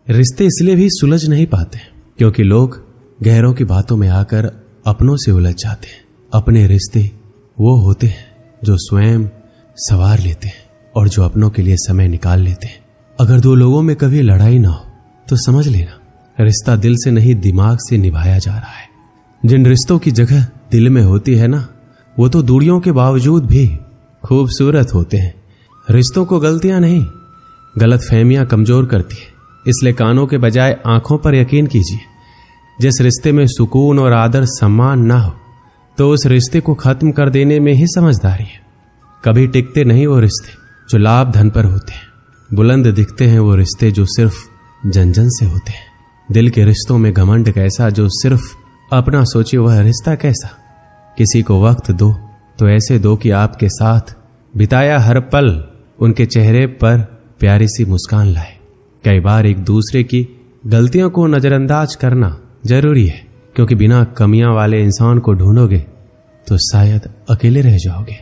रिश्ते इसलिए भी सुलझ नहीं पाते क्योंकि लोग गहरों की बातों में आकर अपनों से उलझ जाते हैं। अपने रिश्ते वो होते हैं जो स्वयं संवार लेते हैं और जो अपनों के लिए समय निकाल लेते हैं। अगर दो लोगों में कभी लड़ाई ना हो तो समझ लेना रिश्ता दिल से नहीं दिमाग से निभाया जा रहा है। जिन रिश्तों की जगह दिल में होती है ना, वो तो दूरियों के बावजूद भी खूबसूरत होते हैं। रिश्तों को गलतियां नहीं, गलतफहमियां कमजोर करती है। इसलिए कानों के बजाय आंखों पर यकीन कीजिए। जिस रिश्ते में सुकून और आदर सम्मान ना हो तो उस रिश्ते को खत्म कर देने में ही समझदारी है। कभी टिकते नहीं वो रिश्ते जो लाभ धन पर होते हैं। बुलंद दिखते हैं वो रिश्ते जो सिर्फ जन जन से होते हैं। दिल के रिश्तों में घमंड कैसा जो सिर्फ अपना सोचे, वह रिश्ता कैसा। किसी को वक्त दो तो ऐसे दो कि आपके साथ बिताया हर पल उनके चेहरे पर प्यारी सी मुस्कान लाए। कई बार एक दूसरे की गलतियों को नजरअंदाज करना जरूरी है, क्योंकि बिना कमियां वाले इंसान को ढूंढोगे तो शायद अकेले रह जाओगे।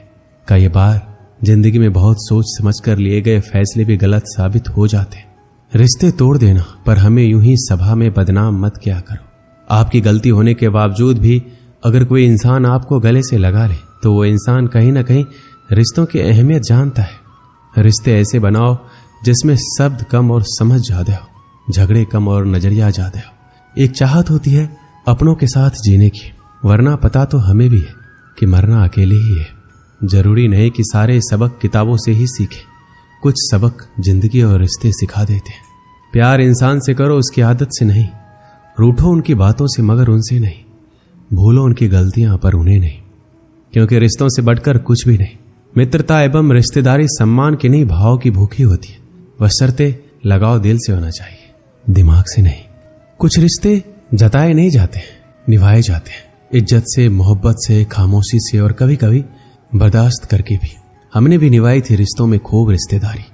कई बार जिंदगी में बहुत सोच समझ कर लिए गए फैसले भी गलत साबित हो जाते। रिश्ते तोड़ देना पर हमें यूं ही सभा में बदनाम मत किया करो। आपकी गलती होने के बावजूद भी अगर कोई इंसान आपको गले से लगा ले तो वो इंसान कहीं ना कहीं रिश्तों की अहमियत जानता है। रिश्ते ऐसे बनाओ जिसमें शब्द कम और समझ ज्यादा हो, झगड़े कम और नजरिया ज्यादा हो। एक चाहत होती है अपनों के साथ जीने की, वरना पता तो हमें भी है कि मरना अकेले ही है। जरूरी नहीं कि सारे सबक किताबों से ही सीखें, कुछ सबक जिंदगी और रिश्ते सिखा देते हैं। प्यार इंसान से करो उसकी आदत से नहीं, रूठो उनकी बातों से मगर उनसे नहीं, भूलो उनकी गलतियां पर उन्हें नहीं, क्योंकि रिश्तों से बढ़कर कुछ भी नहीं। मित्रता एवं रिश्तेदारी सम्मान की नहीं भाव की भूखी होती है। बशर्ते लगाव दिल से होना चाहिए, दिमाग से नहीं। कुछ रिश्ते जताए नहीं जाते, निभाए जाते हैं, इज्जत से, मोहब्बत से, खामोशी से और कभी कभी बर्दाश्त करके भी। हमने भी निभाई थी रिश्तों में खूब रिश्तेदारी,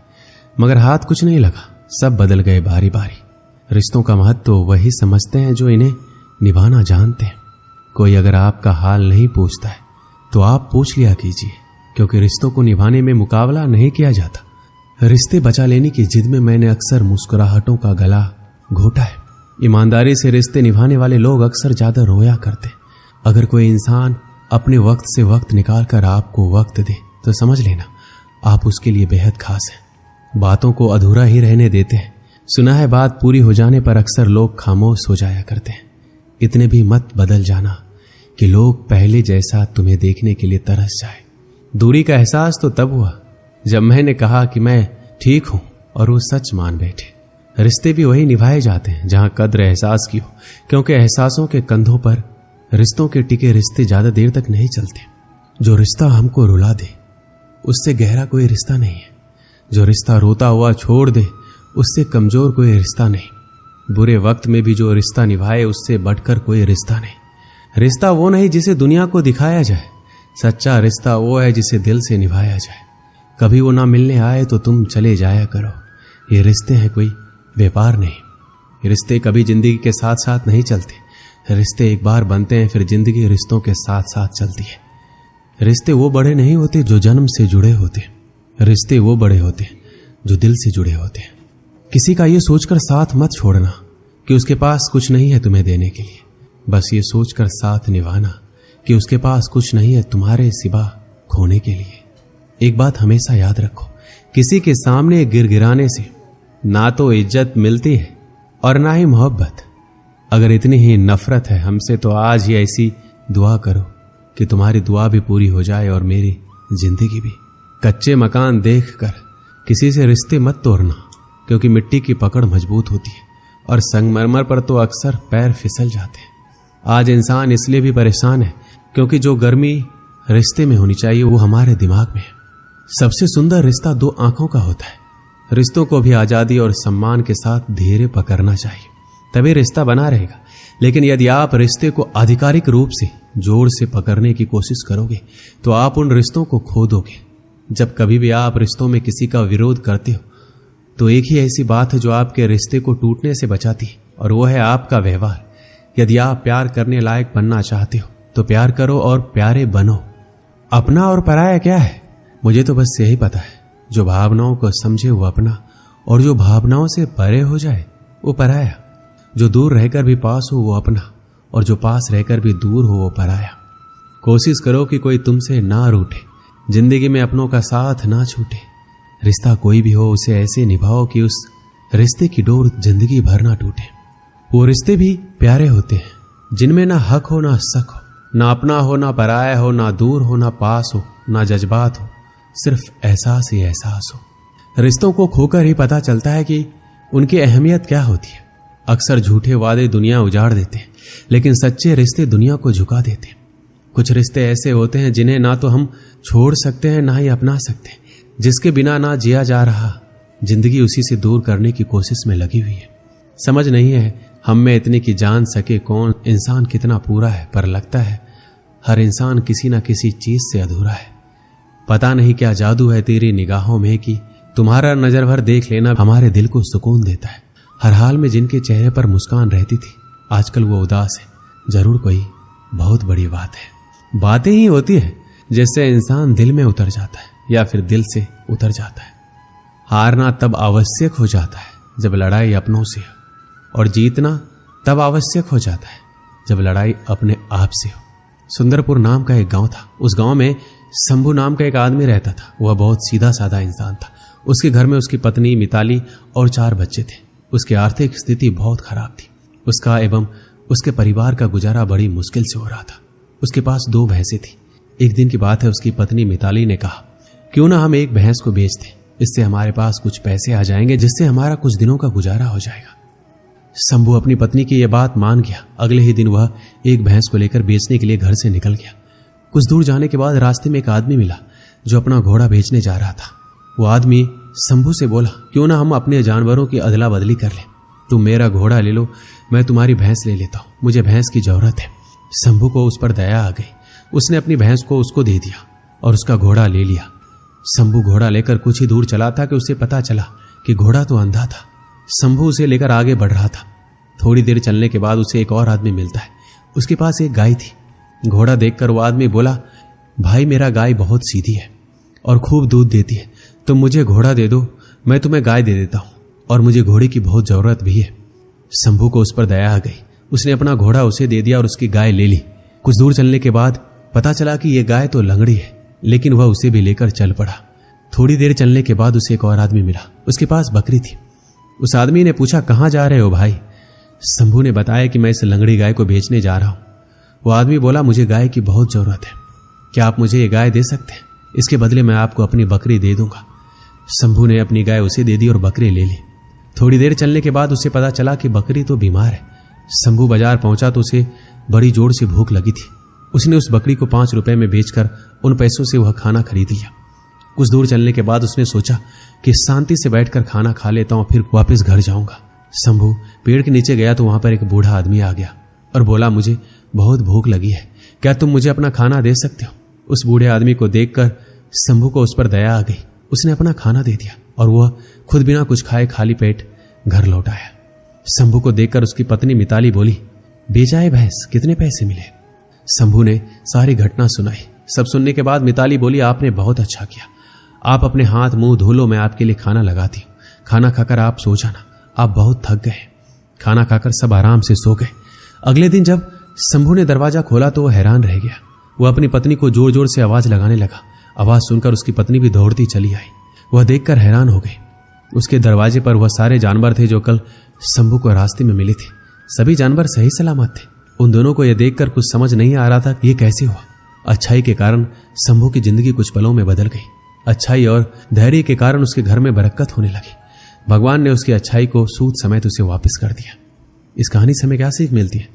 मगर हाथ कुछ नहीं लगा, सब बदल गए बारी बारी। रिश्तों का महत्व तो वही समझते हैं जो इन्हें निभाना जानते हैं। कोई अगर आपका हाल नहीं पूछता है तो आप पूछ लिया कीजिए, क्योंकि रिश्तों को निभाने में मुकाबला नहीं किया जाता। रिश्ते बचा लेने की जिद में मैंने अक्सर मुस्कुराहटों का गला घोटा है। ईमानदारी से रिश्ते निभाने वाले लोग अक्सर ज्यादा रोया करते। अगर कोई इंसान अपने वक्त से वक्त निकाल कर आपको वक्त दे तो समझ लेना आप उसके लिए बेहद खास हैं। बातों को अधूरा ही रहने देते हैं। सुना है बात पूरी हो जाने पर अक्सर लोग खामोश हो जाया करते हैं। इतने भी मत बदल जाना कि लोग पहले जैसा तुम्हें देखने के लिए तरस जाए। दूरी का एहसास तो तब हुआ जब मैंने कहा कि मैं ठीक हूं और वो सच मान बैठे। रिश्ते भी वही निभाए जाते हैं जहां कद्र एहसास की हो, क्योंकि एहसासों के कंधों पर रिश्तों के टिके रिश्ते ज्यादा देर तक नहीं चलते। जो रिश्ता हमको रुला दे उससे गहरा कोई रिश्ता नहीं है। जो रिश्ता रोता हुआ छोड़ दे उससे कमजोर कोई रिश्ता नहीं। बुरे वक्त में भी जो रिश्ता निभाए उससे बढ़कर कोई रिश्ता नहीं। रिश्ता वो नहीं जिसे दुनिया को दिखाया जाए, सच्चा रिश्ता वो है जिसे दिल से निभाया जाए। कभी वो ना मिलने आए तो तुम चले जाया करो। ये रिश्ते हैं कोई व्यापार नहीं। रिश्ते कभी जिंदगी के साथ साथ नहीं चलते। रिश्ते एक बार बनते हैं फिर जिंदगी रिश्तों के साथ साथ चलती है। रिश्ते वो बड़े नहीं होते जो जन्म से जुड़े होते, रिश्ते वो बड़े होते जो दिल से जुड़े होते। किसी का ये सोचकर साथ मत छोड़ना कि उसके पास कुछ नहीं है तुम्हें देने के लिए। बस ये सोचकर साथ निभाना कि उसके पास कुछ नहीं है तुम्हारे सिवा खोने के लिए। एक बात हमेशा याद रखो, किसी के सामने गिड़गिड़ाने से ना तो इज्जत मिलती है और ना ही मोहब्बत। अगर इतनी ही नफरत है हमसे तो आज ही ऐसी दुआ करो कि तुम्हारी दुआ भी पूरी हो जाए और मेरी जिंदगी भी। कच्चे मकान देखकर किसी से रिश्ते मत तोड़ना, क्योंकि मिट्टी की पकड़ मजबूत होती है और संगमरमर पर तो अक्सर पैर फिसल जाते हैं। आज इंसान इसलिए भी परेशान है क्योंकि जो गर्मी रिश्ते में होनी चाहिए वो हमारे दिमाग में है। सबसे सुंदर रिश्ता दो आंखों का होता है। रिश्तों को भी आजादी और सम्मान के साथ धीरे पकड़ना चाहिए, तभी रिश्ता बना रहेगा। लेकिन यदि आप रिश्ते को आधिकारिक रूप से जोर से पकड़ने की कोशिश करोगे तो आप उन रिश्तों को खो दोगे। जब कभी भी आप रिश्तों में किसी का विरोध करते हो तो एक ही ऐसी बात है जो आपके रिश्ते को टूटने से बचाती है, और वो है आपका व्यवहार। यदि आप प्यार करने लायक बनना चाहते हो तो प्यार करो और प्यारे बनो। अपना और पराया क्या है? मुझे तो बस यही पता है, जो भावनाओं को समझे वो अपना, और जो भावनाओं से परे हो जाए वो पराया। जो दूर रहकर भी पास हो वो अपना, और जो पास रहकर भी दूर हो वो पराया। कोशिश करो कि कोई तुमसे ना रूठे, जिंदगी में अपनों का साथ ना छूटे। रिश्ता कोई भी हो उसे ऐसे निभाओ कि उस रिश्ते की डोर जिंदगी भर ना टूटे। वो रिश्ते भी प्यारे होते हैं जिनमें ना हक हो ना शक हो, ना अपना हो ना पराया हो, ना दूर हो ना पास हो, ना जज्बात हो, सिर्फ एहसास ही एहसास हो। रिश्तों को खोकर ही पता चलता है कि उनकी अहमियत क्या होती है। अक्सर झूठे वादे दुनिया उजाड़ देते हैं, लेकिन सच्चे रिश्ते दुनिया को झुका देते हैं। कुछ रिश्ते ऐसे होते हैं जिन्हें ना तो हम छोड़ सकते हैं ना ही अपना सकते हैं, जिसके बिना ना जिया जा रहा, जिंदगी उसी से दूर करने की कोशिश में लगी हुई है। समझ नहीं है हम में इतने की जान सके कौन इंसान कितना पूरा है, पर लगता है हर इंसान किसी ना किसी चीज से अधूरा है। पता नहीं क्या जादू है तेरी निगाहों में कि तुम्हारा नजर भर देख लेना हमारे दिल को सुकून देता है। हर हाल में जिनके चेहरे पर मुस्कान रहती थी आजकल वो उदास है। जरूर कोई बहुत बड़ी बात है। बातें ही होती है जिससे इंसान दिल में उतर जाता है या फिर दिल से उतर जाता है। हारना तब आवश्यक हो जाता है जब लड़ाई अपनों से हो, और जीतना तब आवश्यक हो जाता है जब लड़ाई अपने आप से हो। सुंदरपुर नाम का एक गांव था। उस गांव में शंभू नाम का एक आदमी रहता था। वह बहुत सीधा साधा इंसान था। उसके घर में उसकी पत्नी मिताली और 4 बच्चे थे। उसकी आर्थिक स्थिति बहुत खराब थी। उसका एवं उसके परिवार का गुजारा बड़ी मुश्किल से हो रहा था। उसके पास 2 भैंसें थी। एक दिन की बात है, उसकी पत्नी मिताली ने कहा, क्यों ना हम एक भैंस को बेच दें, इससे हमारे पास कुछ पैसे आ जाएंगे जिससे हमारा कुछ दिनों का गुजारा हो जाएगा। शंभू अपनी पत्नी की यह बात मान गया। अगले ही दिन वह एक भैंस को लेकर बेचने के लिए घर से निकल गया। कुछ दूर जाने के बाद रास्ते में एक आदमी मिला जो अपना घोड़ा बेचने जा रहा था। वो आदमी शंभू से बोला, क्यों ना हम अपने जानवरों की अदला बदली कर लें। तुम मेरा घोड़ा ले लो, मैं तुम्हारी भैंस ले लेता हूं, मुझे भैंस की जरूरत है। शंभू को उस पर दया आ गई। उसने अपनी भैंस को उसको दे दिया और उसका घोड़ा ले लिया। शंभू घोड़ा लेकर कुछ ही दूर चला था कि उसे पता चला कि घोड़ा तो अंधा था। शंभू उसे लेकर आगे बढ़ रहा था। थोड़ी देर चलने के बाद उसे एक और आदमी मिलता है। उसके पास एक गाय थी। घोड़ा देखकर वो आदमी बोला, भाई मेरा गाय बहुत सीधी है और खूब दूध देती है, तुम मुझे घोड़ा दे दो, मैं तुम्हें गाय दे देता हूं, और मुझे घोड़े की बहुत जरूरत भी है। शंभू को उस पर दया आ गई। उसने अपना घोड़ा उसे दे दिया और उसकी गाय ले ली। कुछ दूर चलने के बाद पता चला कि यह गाय तो लंगड़ी है, लेकिन वह उसे भी लेकर चल पड़ा। थोड़ी देर चलने के बाद उसे एक और आदमी मिला। उसके पास बकरी थी। उस आदमी ने पूछा, कहां जा रहे हो भाई? शंभू ने बताया कि मैं इस लंगड़ी गाय को बेचने जा रहा हूं। वो आदमी बोला, मुझे गाय की बहुत जरूरत है, क्या आप मुझे ये गाय दे सकते हैं? इसके बदले मैं आपको अपनी बकरी दे दूंगा। शंभू ने अपनी गाय उसे दे दी और बकरी ले ली। थोड़ी देर चलने के बाद उसे पता चला कि बकरी तो बीमार है। शंभू बाजार पहुंचा तो उसे बड़ी जोर से भूख लगी थी। उसने उस बकरी को 5 रुपए में बेचकर उन पैसों से वह खाना खरीद लिया। कुछ दूर चलने के बाद उसने सोचा कि शांति से बैठकर खाना खा लेता हूं, फिर वापस घर जाऊंगा। शंभू पेड़ के नीचे गया तो वहां पर एक बूढ़ा आदमी आ गया और बोला, मुझे बहुत भूख लगी है, क्या तुम मुझे अपना खाना दे सकते हो? उस बूढ़े आदमी को देखकर शंभू को उस पर दया आ गई। उसने अपना खाना दे दिया और वह खुद बिना कुछ खाए खाली पेट घर लौट आया। शंभू को देखकर उसकी पत्नी मिताली बोली, बेचाए भैंस, कितने पैसे मिले? शंभू ने सारी घटना सुनाई। सब सुनने के बाद मिताली बोली, आपने बहुत अच्छा किया, आप अपने हाथ मुंह धो लो, मैं आपके लिए खाना लगाती हूं। खाना खाकर आप सो जाना, आप बहुत थक गए। खाना खाकर सब आराम से सो गए। अगले दिन जब शंभू ने दरवाजा खोला तो वह हैरान रह गया। वह अपनी पत्नी को जोर जोर से आवाज लगाने लगा। आवाज सुनकर उसकी पत्नी भी दौड़ती चली आई। वह देखकर हैरान हो गई। उसके दरवाजे पर वह सारे जानवर थे जो कल शंभू को रास्ते में मिले थे। सभी जानवर सही सलामत थे। उन दोनों को यह देखकर कुछ समझ नहीं आ रहा था कि यह कैसे हुआ। अच्छाई के कारण शंभू की जिंदगी कुछ पलों में बदल गई। अच्छाई और धैर्य के कारण उसके घर में बरकत होने लगी। भगवान ने उसकी अच्छाई को सूद समेत उसे वापस कर दिया। इस कहानी से हमें क्या सीख मिलती है?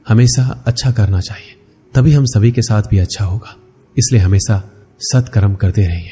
हमेशा अच्छा करना चाहिए, तभी हम सभी के साथ भी अच्छा होगा। इसलिए हमेशा सत्कर्म करते रहिए।